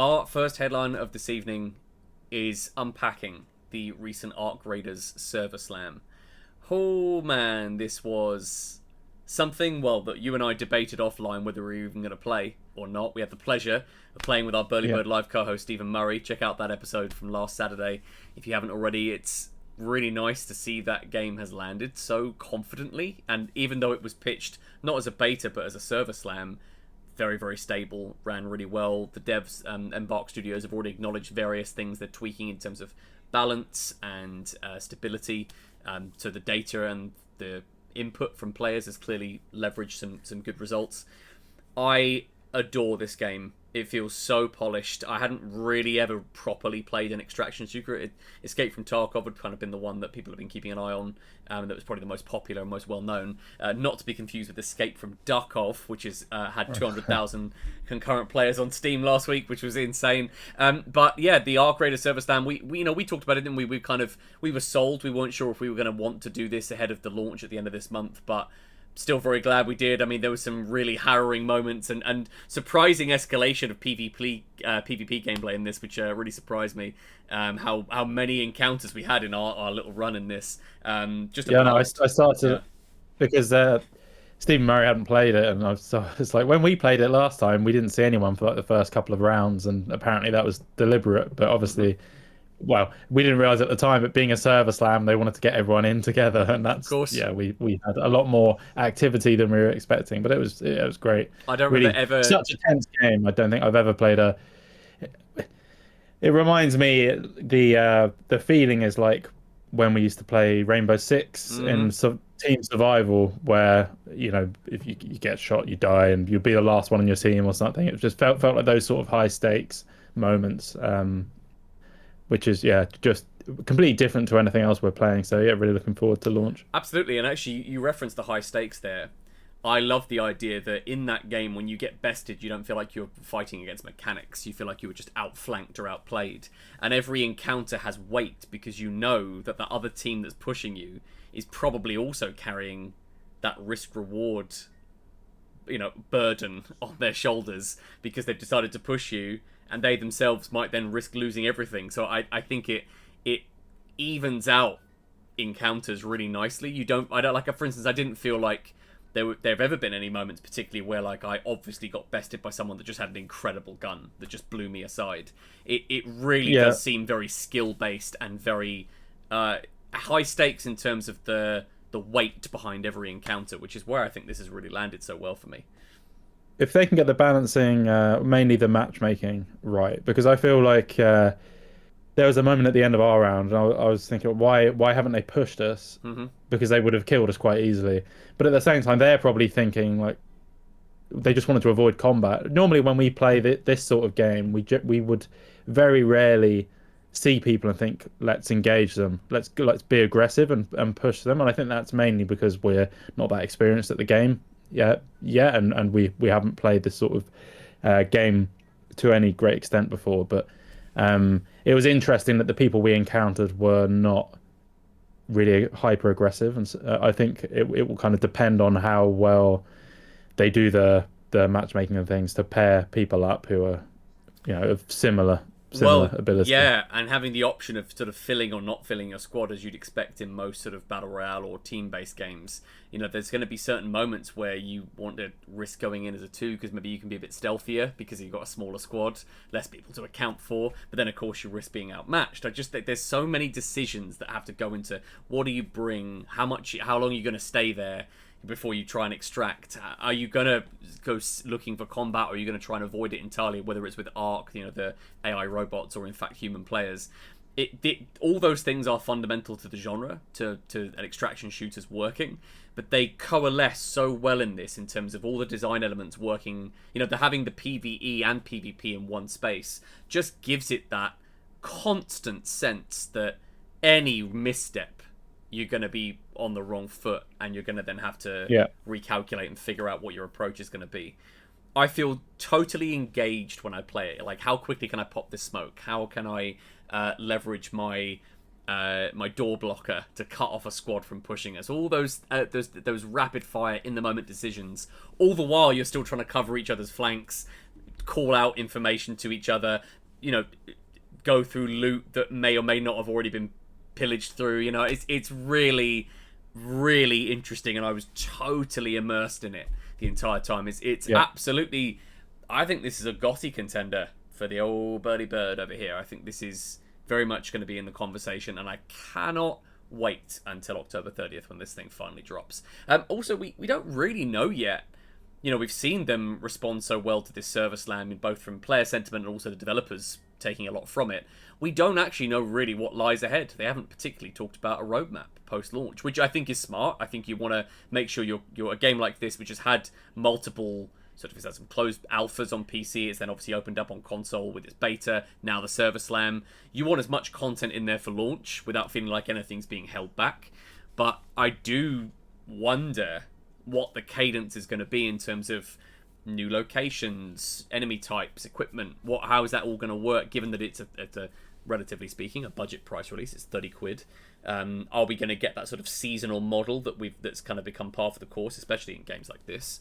Our first headline of this evening is unpacking the recent Arc Raiders server slam. Oh man, this was something, well, that you and I debated offline whether we were even going to play or not. We had the pleasure of playing with our Burly Yeah. Bird live co-host Stephen Murray. Check out that episode from last Saturday if you haven't already. It's really nice to see that game has landed so confidently, and even though it was pitched not as a beta but as a server slam, very, very stable, ran really well. The devs, Embark Studios, have already acknowledged various things they're tweaking in terms of balance and stability. So the data and the input from players has clearly leveraged some good results. I adore this game. It feels so polished. I hadn't really ever properly played an Extraction shooter. Escape from Tarkov had kind of been the one that people have been keeping an eye on. That was probably the most popular and most well known. Not to be confused with Escape from Duckov, which has had 200,000 concurrent players on Steam last week, which was insane. But yeah, the Arc Raider server stand. We talked about it, and we were sold. We weren't sure if we were going to want to do this ahead of the launch at the end of this month, but still very glad we did. I mean, there was some really harrowing moments and surprising escalation of PvP gameplay in this, which really surprised me. How many encounters we had in our little run in this. Just Yeah, no, I about. started Yeah. because Stephen Murray hadn't played it, and it's like when we played it last time, we didn't see anyone for like the first couple of rounds, and apparently that was deliberate. But Mhm. obviously, well, we didn't realize at the time, but being a server slam, they wanted to get everyone in together, and Of that's course. yeah, we had a lot more activity than we were expecting, but it was great. I don't remember Really, ever. such a tense game. I don't think I've ever played a. It reminds me the feeling is like when we used to play Rainbow Six in Mhm. team survival, where if you get shot, you die, and you'll be the last one on your team or something. It just felt like those sort of high stakes moments, which is yeah, just completely different to anything else we're playing. So yeah, really looking forward to launch. Absolutely, and actually, you referenced the high stakes there. I love the idea that in that game, when you get bested, you don't feel like you're fighting against mechanics. You feel like you were just outflanked or outplayed. And every encounter has weight because you know that the other team that's pushing you is probably also carrying that risk reward, burden on their shoulders because they've decided to push you, and they themselves might then risk losing everything. So I think it evens out encounters really nicely. I don't like, for instance, I didn't feel like there have ever been any moments particularly where like I obviously got bested by someone that just had an incredible gun that just blew me aside. It really Yeah, does seem very skill based and very high stakes in terms of the weight behind every encounter, which is where I think this has really landed so well for me. if they can get the balancing, mainly the matchmaking right, because I feel like. There was a moment at the end of our round, and I was thinking, why haven't they pushed us? Hmm. Because they would have killed us quite easily. But at the same time, they're probably thinking like they just wanted to avoid combat. Normally, when we play this sort of game, we would very rarely see people and think, let's engage them, let's be aggressive and push them. And I think that's mainly because we're not that experienced at the game yet, and we haven't played this sort of game to any great extent before. But it was interesting that the people we encountered were not really hyper aggressive, and I think it will kind of depend on how well they do the matchmaking and things to pair people up who are of similar Well, ability. yeah, and having the option of sort of filling or not filling your squad as you'd expect in most sort of battle royale or team-based games. There's going to be certain moments where you want to risk going in as a two because maybe you can be a bit stealthier because you've got a smaller squad, less people to account for. But then, of course, you risk being outmatched. I just think there's so many decisions that have to go into what do you bring, how long are you going to stay there before you try and extract. Are you going to go looking for combat, or are you going to try and avoid it entirely, whether it's with Ark, the AI robots, or in fact human players? All those things are fundamental to the genre, to an extraction shooters working, but they coalesce so well in this in terms of all the design elements working. They're having the PvE and PvP in one space just gives it that constant sense that any misstep, you're going to be on the wrong foot, and you're going to then have to Yeah, recalculate and figure out what your approach is going to be. I feel totally engaged when I play it. Like, how quickly can I pop this smoke? How can I leverage my door blocker to cut off a squad from pushing us? All those rapid fire in the moment decisions. All the while, you're still trying to cover each other's flanks, call out information to each other, you know, go through loot that may or may not have already been pillaged through. You know, it's really, really interesting, and I was totally immersed in it the entire time. It's absolutely. I think this is a gothy contender for the old Burly Bird over here. I think this is very much going to be in the conversation, and I cannot wait until October 30th when this thing finally drops. Also, we don't really know yet. You know, we've seen them respond so well to this server slam, both from player sentiment and also the developers taking a lot from it. We don't actually know really what lies ahead. They haven't particularly talked about a roadmap post-launch, which I think is smart. I think you want to make sure you're a game like this, which has had multiple sort of, it's had some closed alphas on PC. It's then obviously opened up on console with its beta. Now the server slam. You want as much content in there for launch without feeling like anything's being held back. But I do wonder what the cadence is going to be in terms of new locations, enemy types, equipment. How is that all going to work, given that it's a relatively speaking, a budget price release? It's 30 quid. Are we going to get that sort of seasonal model that's kind of become part of the course, especially in games like this?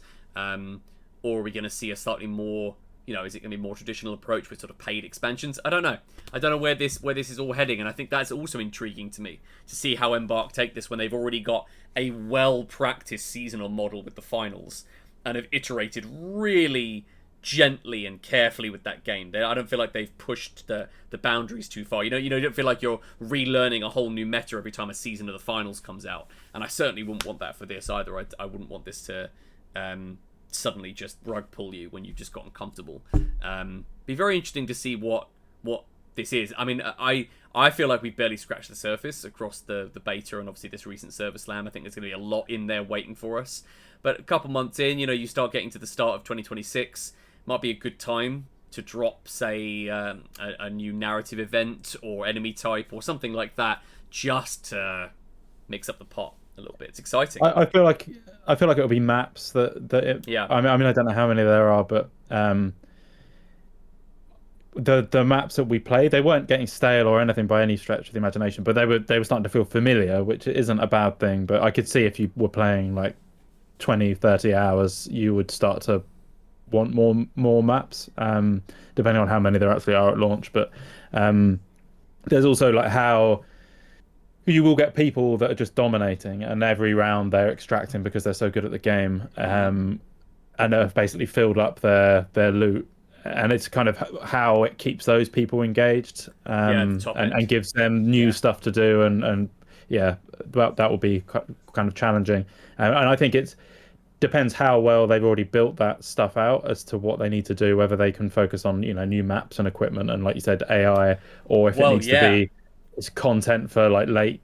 Or are we going to see a slightly more, you know, is it going to be a more traditional approach with sort of paid expansions? I don't know. I don't know where this is all heading, and I think that's also intriguing to me, to see how Embark take this when they've already got a well-practiced seasonal model with the finals and have iterated really gently and carefully with that game. I don't feel like they've pushed the boundaries too far. You don't feel like you're relearning a whole new meta every time a season of the finals comes out, and I certainly wouldn't want that for this either. I wouldn't want this to suddenly just rug pull you when you've just gotten comfortable. Be very interesting to see what this is. I mean, I feel like we've barely scratched the surface across the beta and obviously this recent server slam. I think there's going to be a lot in there waiting for us. But a couple months in, you know, you start getting to the start of 2026. Might be a good time to drop, say, a new narrative event or enemy type or something like that, just to mix up the pot a little bit. It's exciting. I feel like it'll be maps Yeah. I mean, I don't know how many there are, but the maps that we played, they weren't getting stale or anything by any stretch of the imagination, but they were starting to feel familiar, which isn't a bad thing. But I could see if you were playing like 20-30 hours, you would start to want more maps, depending on how many there actually are at launch. But there's also like how you will get people that are just dominating, and every round they're extracting because they're so good at the game, and have basically filled up their loot. And it's kind of how it keeps those people engaged, and gives them new stuff to do, and yeah, that will be kind of challenging. And I think it depends how well they've already built that stuff out as to what they need to do, whether they can focus on, you know, new maps and equipment and, like you said, AI, or if it needs to be it's content for like late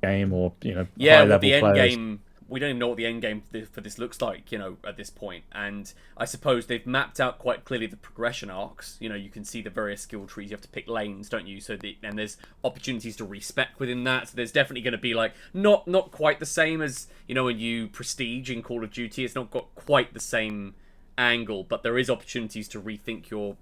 game or, you know, high level the end players. game. We don't even know what the end game for this looks like, you know, at this point. And I suppose they've mapped out quite clearly the progression arcs. You know, you can see the various skill trees. You have to pick lanes, don't you? And there's opportunities to respec within that. So there's definitely going to be like not quite the same as, you know, when you prestige in Call of Duty. It's not got quite the same angle, but there is opportunities to rethink your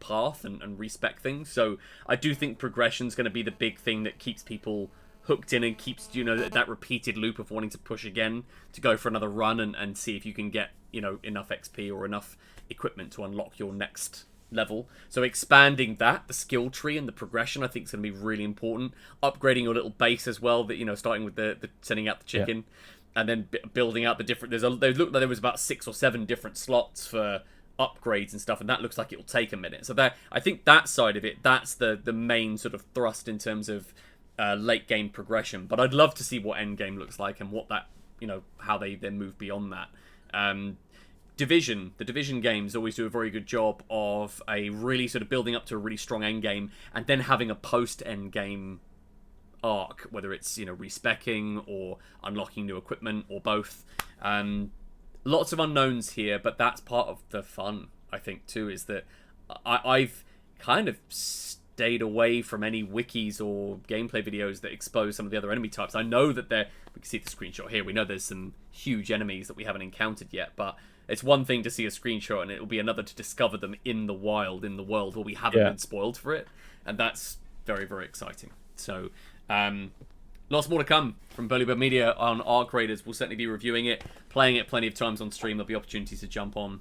path and respec things. So I do think progression's going to be the big thing that keeps people hooked in and keeps, you know, that repeated loop of wanting to push again, to go for another run and see if you can get, you know, enough XP or enough equipment to unlock your next level. So expanding that, the skill tree and the progression, I think is going to be really important. Upgrading your little base as well, that, you know, starting with the sending out the chicken, and then building out the different. They looked like there was about 6 or 7 different slots for upgrades and stuff, and that looks like it will take a minute. So that, I think that side of it, that's the main sort of thrust in terms of late game progression. But I'd love to see what end game looks like and what that, you know, how they then move beyond that. The Division games always do a very good job of a really sort of building up to a really strong end game and then having a post end game arc, whether it's, you know, respecking or unlocking new equipment or both. Lots of unknowns here, but that's part of the fun, I think, too, is that I've kind of stayed away from any wikis or gameplay videos that expose some of the other enemy types. I know that we can see the screenshot here, we know there's some huge enemies that we haven't encountered yet, but it's one thing to see a screenshot and it'll be another to discover them in the wild, in the world where we haven't been spoiled for it, and that's very, very exciting. So lots more to come from Burly Bird Media on Arc Raiders. We'll certainly be reviewing it, playing it plenty of times on stream. There'll be opportunities to jump on